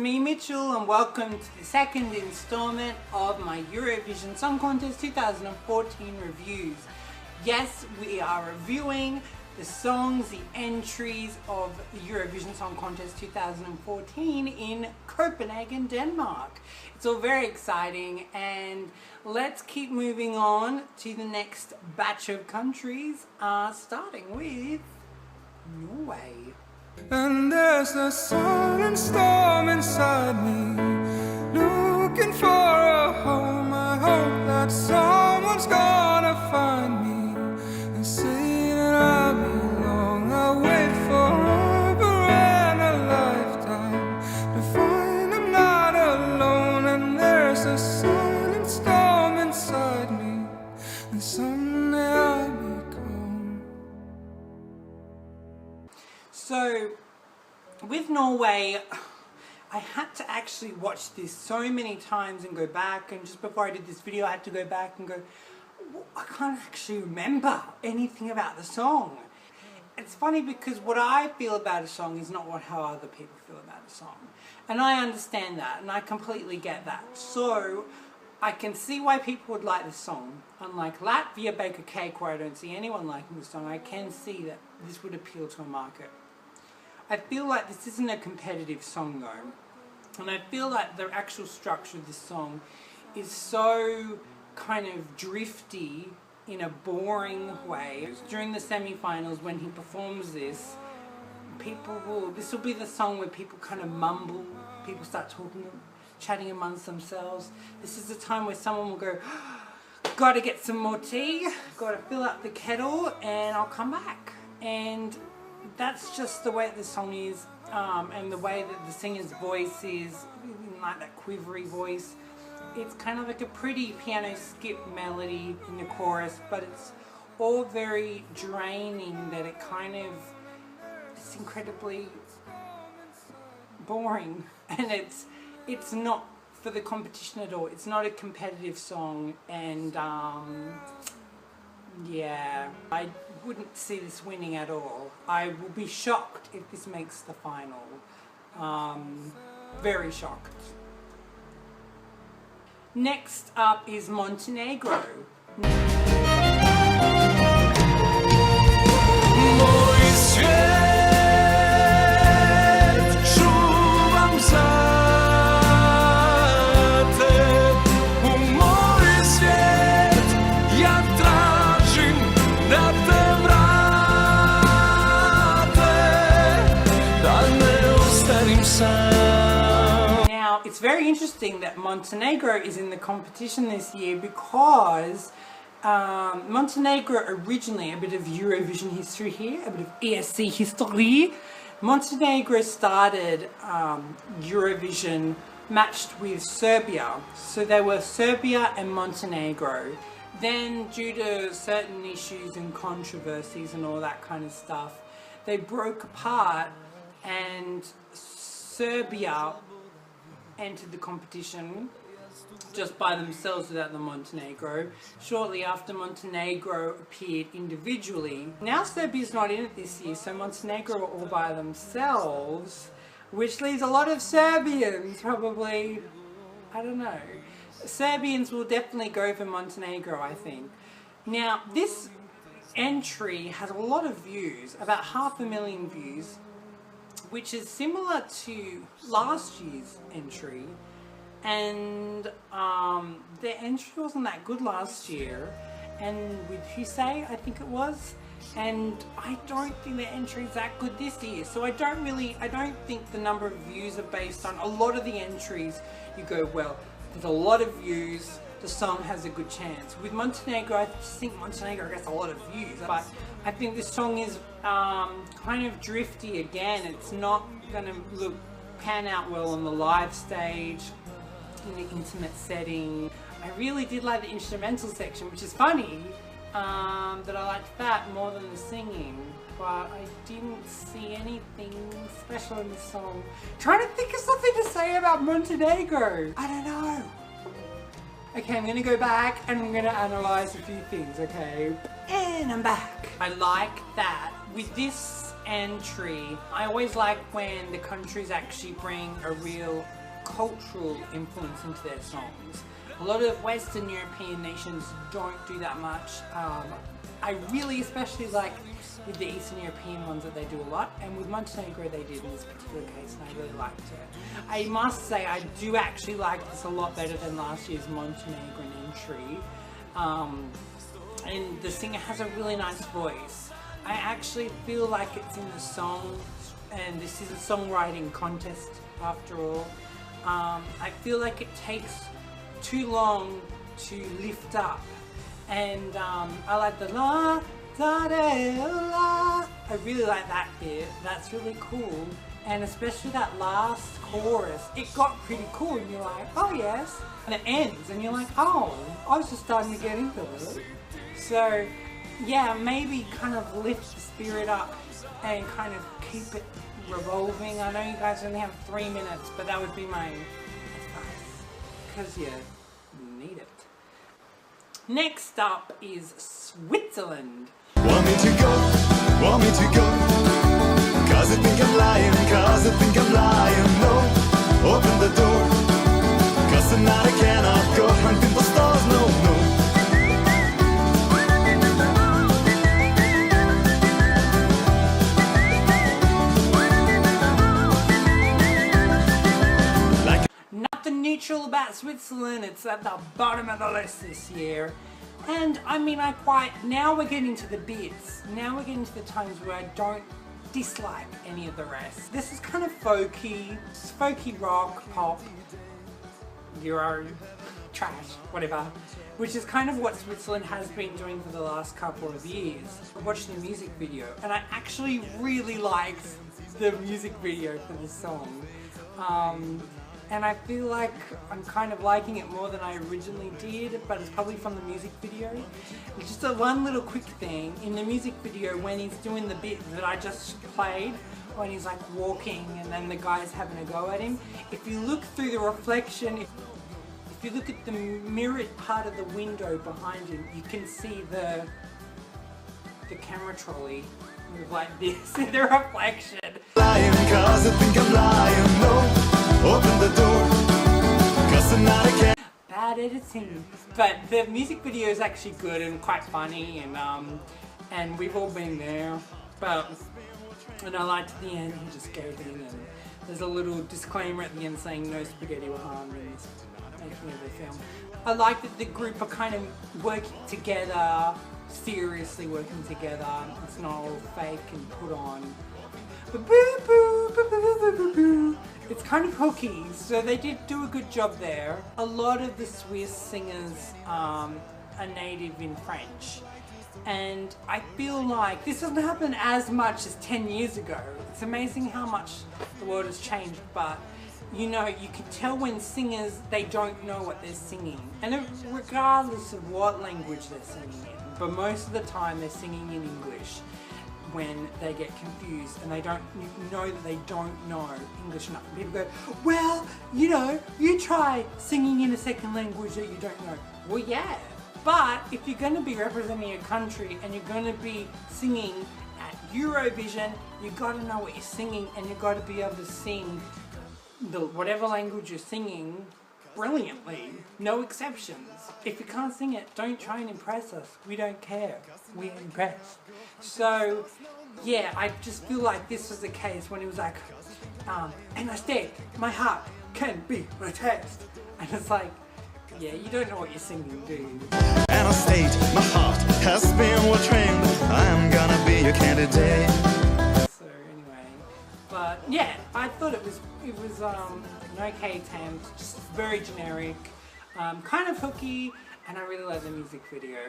me, Mitchell, and welcome to the second installment of my Eurovision Song Contest 2014 reviews. Yes, we are reviewing the songs, the entries of the Eurovision Song Contest 2014 in Copenhagen, Denmark. It's all very exciting, and let's keep moving on to the next batch of countries, starting with Norway. And there's a silent storm inside me, looking for a home. I hope that someone's gonna find me and say that I belong. I'll wait forever and a lifetime to find I'm not alone. And there's a silent storm inside me, and someday I'll become. So, with Norway, I had to actually watch this so many times and go back, and just before I did this video I had to go back and go, I can't actually remember anything about the song. It's funny because what I feel about a song is not how other people feel about a song. And I understand that, and I completely get that. So, I can see why people would like the song. Unlike Latvia Bake a Cake, where I don't see anyone liking the song, I can see that this would appeal to a market. I feel like this isn't a competitive song though, and I feel like the actual structure of this song is so kind of drifty in a boring way. During the semi-finals when he performs this, this will be the song where people kind of mumble, people start talking, chatting amongst themselves. This is the time where someone will go, gotta get some more tea, gotta fill up the kettle, and I'll come back. And that's just the way the song is, and the way that the singer's voice is, like that quivery voice. It's kind of like a pretty piano skip melody in the chorus, but it's all very draining, that it's incredibly boring, and it's not for the competition at all. It's not a competitive song, and yeah, I wouldn't see this winning at all. I will be shocked if this makes the final. Very shocked. Next up is Montenegro. Now, it's very interesting that Montenegro is in the competition this year, because Montenegro originally, a bit of Eurovision history here, a bit of ESC history. Montenegro started Eurovision matched with Serbia. So they were Serbia and Montenegro. Then, due to certain issues and controversies and all that kind of stuff, they broke apart, and Serbia entered the competition just by themselves without the Montenegro. Shortly after, Montenegro appeared individually. Now Serbia's not in it this year, so Montenegro are all by themselves, which leaves a lot of Serbians probably, I don't know. Serbians will definitely go for Montenegro, I think. Now, this entry has a lot of views, about 500,000 views, which is similar to last year's entry, and their entry wasn't that good last year, and with Hussein, I think it was, and I don't think their entry is that good this year. So I don't think the number of views are based on a lot of the entries. You go, well, there's a lot of views, the song has a good chance. With Montenegro, I just think Montenegro gets a lot of views, but I think this song is kind of drifty again. It's not going to pan out well on the live stage, in the intimate setting. I really did like the instrumental section, which is funny, that I liked that more than the singing, but I didn't see anything special in the song. Trying to think of something to say about Montenegro. I don't know. Okay, I'm gonna go back and I'm gonna analyze a few things, okay? And I'm back. I like that. With this entry, I always like when the countries actually bring a real cultural influence into their songs. A lot of Western European nations don't do that much. I really especially like with the Eastern European ones that they do a lot, and with Montenegro they did in this particular case, and I really liked it. I must say I do actually like this a lot better than last year's Montenegrin entry. And the singer has a really nice voice. I actually feel like it's in the song, and this is a songwriting contest after all. I feel like it takes too long to lift up, and I like the la da da la. I really like that bit. That's really cool, and especially that last chorus. It got pretty cool, and you're like, oh yes. And it ends, and you're like, oh, I was just starting to get into it. So yeah, maybe kind of lift the spirit up and kind of keep it revolving. I know you guys only have 3 minutes, but that would be my advice, because you need it. Next up is Switzerland. Want me to go, cause I think I'm lying, no, open the door, cause tonight I cannot go hunting for stars, no. Nothing neutral about Switzerland, it's at the bottom of the list this year. And I mean, now we're getting to the bits. Now we're getting to the times where I don't dislike any of the rest. This is kind of folky rock, pop, Euro, trash, whatever. Which is kind of what Switzerland has been doing for the last couple of years. I watched the music video, and I actually really liked the music video for this song. And I feel like I'm kind of liking it more than I originally did, but it's probably from the music video. Just one little quick thing, in the music video when he's doing the bit that I just played, when he's like walking and then the guy's having a go at him, if you look through the reflection, if you look at the mirrored part of the window behind him, you can see the camera trolley move like this in the reflection. Lying, cause I think I'm lying, no. Open the door, cause tonight I can't. Bad editing. But the music video is actually good and quite funny, and we've all been there. And I liked at the end, he just gave in, and there's a little disclaimer at the end saying no spaghetti were harmed in this making of the film. I like that the group are kind of working together, seriously working together. It's not all fake and put on. It's kind of hooky, so they did do a good job there. A lot of the Swiss singers are native in French, and I feel like this doesn't happen as much as 10 years ago. It's amazing how much the world has changed, but you know, you can tell when singers, they don't know what they're singing, and regardless of what language they're singing in, but most of the time they're singing in English when they get confused and they don't know that they don't know English enough. People go, well, you know, you try singing in a second language that you don't know. Well, yeah, but if you're going to be representing a country and you're going to be singing at Eurovision, you've got to know what you're singing, and you've got to be able to sing whatever language you're singing brilliantly, no exceptions. If you can't sing it, don't try and impress us. We don't care. We're impressed. So, yeah, I just feel like this was the case when it was like, and I said, my heart can be my taste. And it's like, yeah, you don't know what you're singing, do you? And I state, my heart has been trained. I'm gonna be your candidate. So anyway, but yeah, I thought it was an okay attempt, just very generic, kind of hooky, and I really like the music video.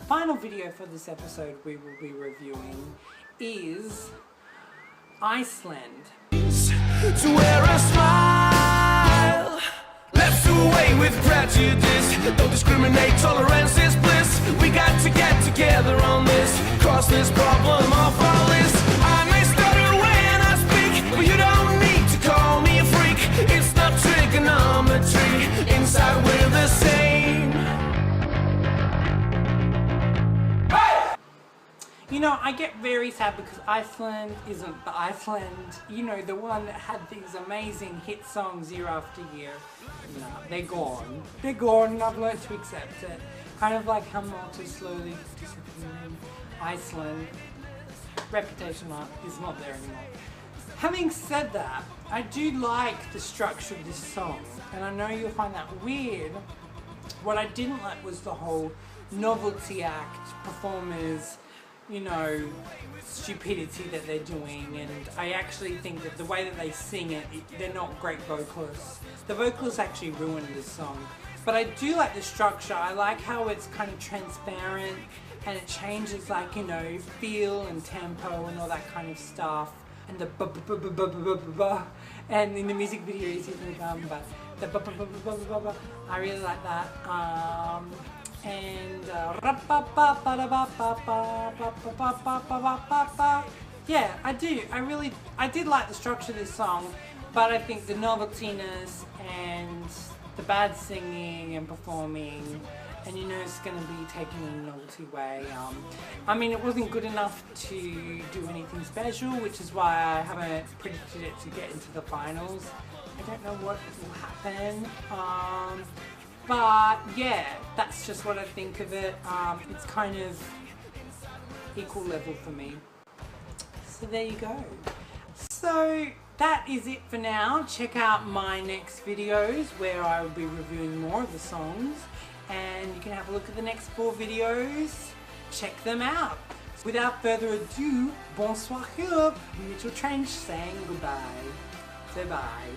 Final video for this episode we will be reviewing is Iceland. To wear a smile, left away with prejudice. Don't discriminate, tolerance is bliss. We got to get together on this, cross this problem off our list. I may stutter when I speak, but you don't need to call me a freak. It's not trigonometry, inside we're the same. You know, I get very sad because Iceland isn't the Iceland, you know, the one that had these amazing hit songs year after year. No, they're gone. They're gone and I've learned to accept it. Kind of like how Malta slowly disappearing. Iceland, reputation is not there anymore. Having said that, I do like the structure of this song, and I know you'll find that weird. What I didn't like was the whole novelty act, performers, you know, stupidity that they're doing, and I actually think that the way that they sing it, they're not great vocalists. The vocalists actually ruined this song. But I do like the structure. I like how it's kind of transparent and it changes, like, you know, feel and tempo and all that kind of stuff. And the ba-ba-ba-ba-ba-ba-ba, and in the music video you see them come, but the ba-ba-ba-ba-ba-ba, I really like that. And yeah, I do. I did like the structure of this song, but I think the noveltiness and the bad singing and performing, and you know it's going to be taken in a novelty way. I mean, it wasn't good enough to do anything special, which is why I haven't predicted it to get into the finals. I don't know what will happen. But yeah, that's just what I think of it. It's kind of equal level for me. So there you go. So that is it for now. Check out my next videos where I will be reviewing more of the songs, and you can have a look at the next 4 videos. Check them out. Without further ado, bonsoir Europe. Mitchell Trench saying goodbye. Say bye.